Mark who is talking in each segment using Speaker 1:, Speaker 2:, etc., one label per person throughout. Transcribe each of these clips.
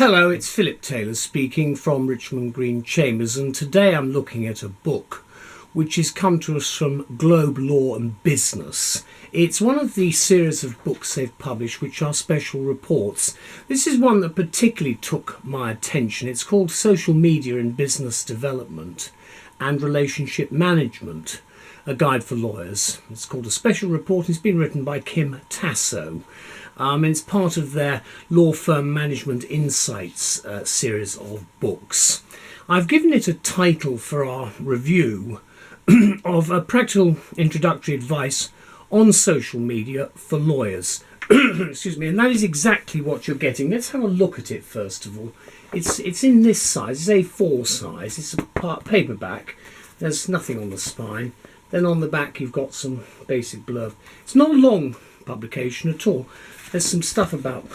Speaker 1: Hello, it's Phillip Taylor speaking from Richmond Green Chambers, and today I'm looking at a book which has come to us from Globe Law and Business. It's one of the series of books they've published which are special reports. This is one that particularly took my attention. It's called Social Media in Business Development and Relationship Management, a guide for lawyers. It's called a special report. It's been written by Kim Tasso. It's part of their Law Firm Management Insights series of books. I've given it a title for our review of a practical introductory advice on social media for lawyers. Excuse me, and that is exactly what you're getting. Let's have a look at it first of all. It's in this size, it's A4 size, it's a paperback. There's nothing on the spine. Then on the back you've got some basic blurb. It's not a long publication at all. There's some stuff about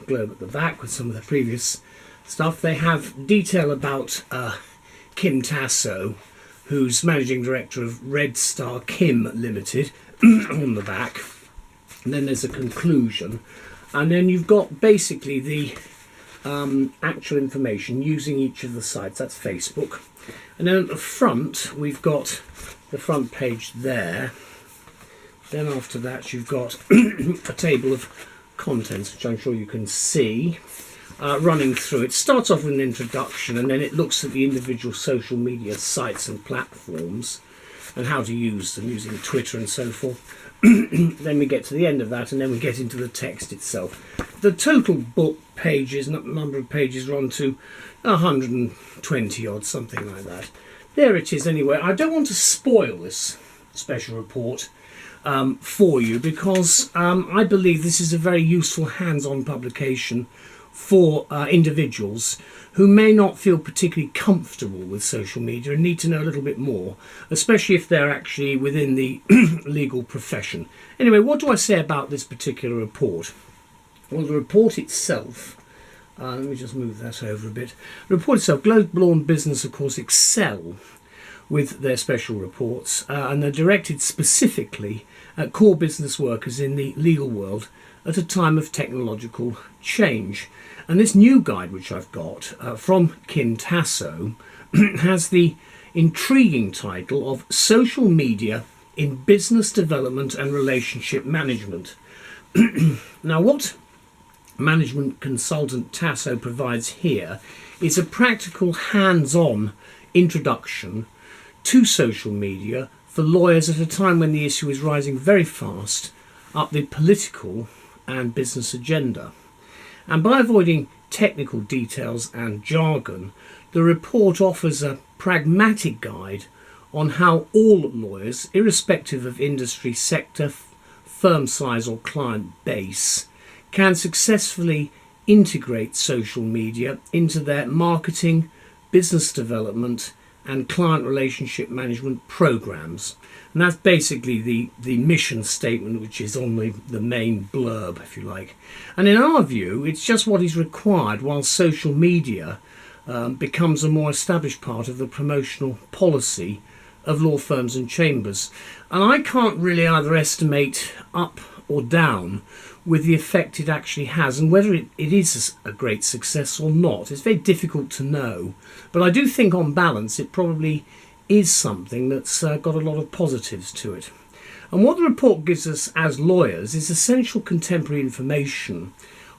Speaker 1: Globe at the back with some of the previous stuff. They have detail about Kim Tasso, who's managing director of Red Star Kim Limited, on the back. And then there's a conclusion. And then you've got basically the actual information using each of the sites. That's Facebook. And then at the front, we've got the front page there. Then after that, you've got a table of contents, which I'm sure you can see, running through. It starts off with an introduction, and then it looks at the individual social media sites and platforms and how to use them, using Twitter and so forth. Then we get to the end of that, and then we get into the text itself. The total book pages, number of pages, run to 120 odd, something like that. There it is anyway. I don't want to spoil this special report for you, because I believe this is a very useful hands-on publication for individuals who may not feel particularly comfortable with social media and need to know a little bit more, especially if they're actually within the legal profession. Anyway, what do I say about this particular report? Well, the report itself, let me just move that over a bit. The report itself, Globe Law and Business, of course, excel with their special reports, and they're directed specifically at core business workers in the legal world at a time of technological change. And this new guide, which I've got from Kim Tasso, has the intriguing title of Social Media in Business Development and Relationship Management. Now, what management consultant Tasso provides here is a practical hands-on introduction to social media for lawyers at a time when the issue is rising very fast up the political and business agenda. And by avoiding technical details and jargon, the report offers a pragmatic guide on how all lawyers, irrespective of industry sector, firm size or client base, can successfully integrate social media into their marketing, business development and client relationship management programs. And that's basically the mission statement, which is on the main blurb, if you like. And in our view, it's just what is required while social media becomes a more established part of the promotional policy of law firms and chambers. And I can't really either estimate up or down with the effect it actually has, and whether it is a great success or not. It's very difficult to know, but I do think on balance it probably is something that's got a lot of positives to it. And what the report gives us as lawyers is essential contemporary information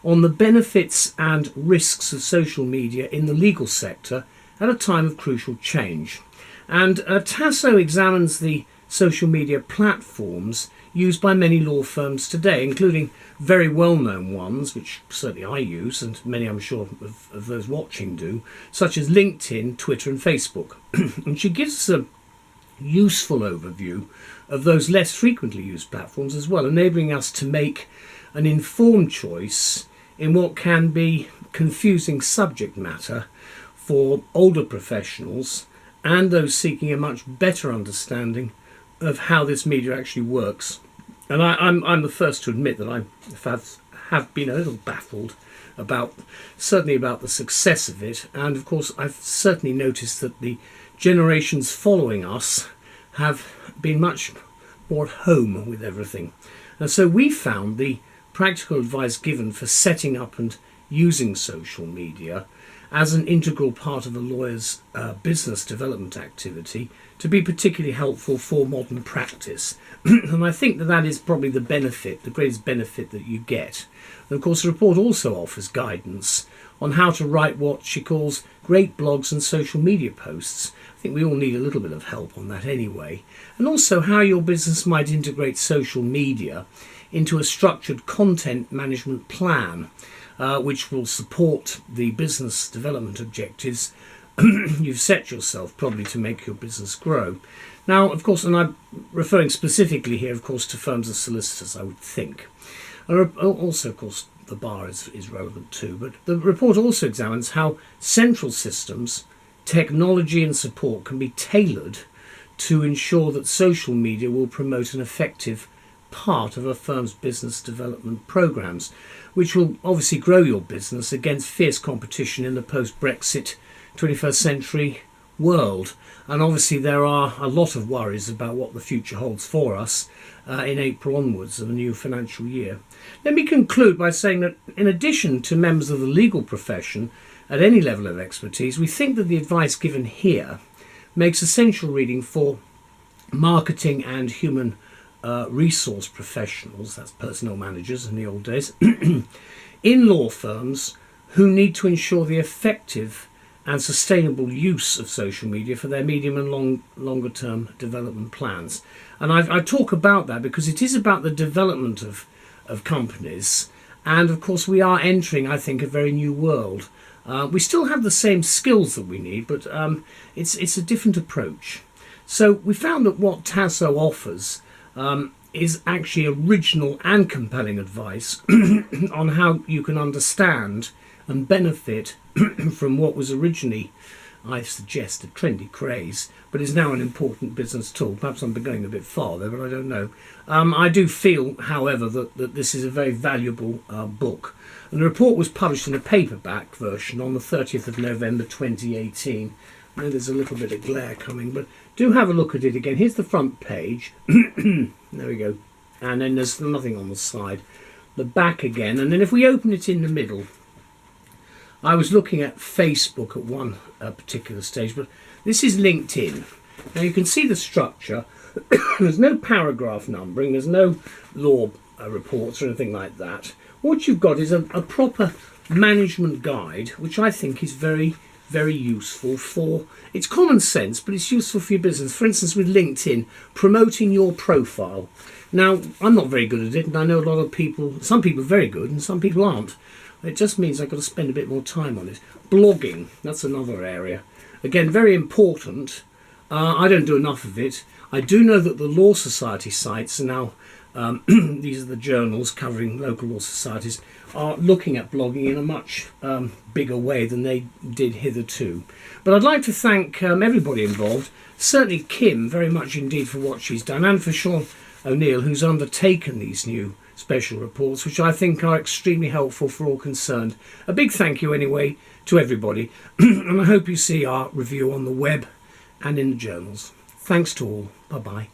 Speaker 1: on the benefits and risks of social media in the legal sector at a time of crucial change. And Tasso examines the social media platforms used by many law firms today, including very well-known ones, which certainly I use, and many I'm sure of those watching do, such as LinkedIn, Twitter and Facebook. And she gives us a useful overview of those less frequently used platforms as well, enabling us to make an informed choice in what can be confusing subject matter for older professionals and those seeking a much better understanding of how this media actually works. And I'm the first to admit that I have been a little baffled certainly about the success of it. And of course, I've certainly noticed that the generations following us have been much more at home with everything. And so we found the practical advice given for setting up and using social media as an integral part of a lawyer's business development activity to be particularly helpful for modern practice. And I think that that is probably the benefit, the greatest benefit that you get. And of course the report also offers guidance on how to write what she calls great blogs and social media posts. I think we all need a little bit of help on that anyway. And also how your business might integrate social media into a structured content management plan, which will support the business development objectives you've set yourself probably to make your business grow. Now, of course, and I'm referring specifically here, of course, to firms as solicitors, I would think. Also, of course, the bar is relevant too, but the report also examines how central systems, technology and support can be tailored to ensure that social media will promote an effective part of a firm's business development programs, which will obviously grow your business against fierce competition in the post-Brexit 21st century world. And obviously there are a lot of worries about what the future holds for us in April onwards of the new financial year. Let me conclude by saying that in addition to members of the legal profession at any level of expertise, we think that the advice given here makes essential reading for marketing and human resource professionals, that's personnel managers in the old days, in law firms who need to ensure the effective and sustainable use of social media for their medium and longer term development plans. And I talk about that because it is about the development of companies, and of course we are entering, I think, a very new world. We still have the same skills that we need, but it's a different approach. So we found that what Tasso offers is actually original and compelling advice on how you can understand and benefit from what was originally, I suggest, a trendy craze, but is now an important business tool. Perhaps I'm going a bit far there, but I don't know. I do feel, however, that this is a very valuable book. And the report was published in a paperback version on the 30th of November 2018. I know there's a little bit of glare coming, but do have a look at it again. Here's the front page. There we go. And then there's nothing on the side. The back again. And then if we open it in the middle, I was looking at Facebook at one particular stage, but this is LinkedIn. Now you can see the structure. There's no paragraph numbering. There's no law reports or anything like that. What you've got is a proper management guide, which I think is very, very useful for, it's common sense, but it's useful for your business. For instance, with LinkedIn, promoting your profile. Now, I'm not very good at it, and I know a lot of people, some people are very good and some people aren't. It just means I've got to spend a bit more time on it. Blogging, that's another area. Again, very important. I don't do enough of it. I do know that the Law Society sites are now, these are the journals covering local law societies, are looking at blogging in a much bigger way than they did hitherto. But I'd like to thank everybody involved, certainly Kim very much indeed for what she's done, and for Sean O'Neill, who's undertaken these new special reports, which I think are extremely helpful for all concerned. A big thank you anyway to everybody, and I hope you see our review on the web and in the journals. Thanks to all. Bye-bye.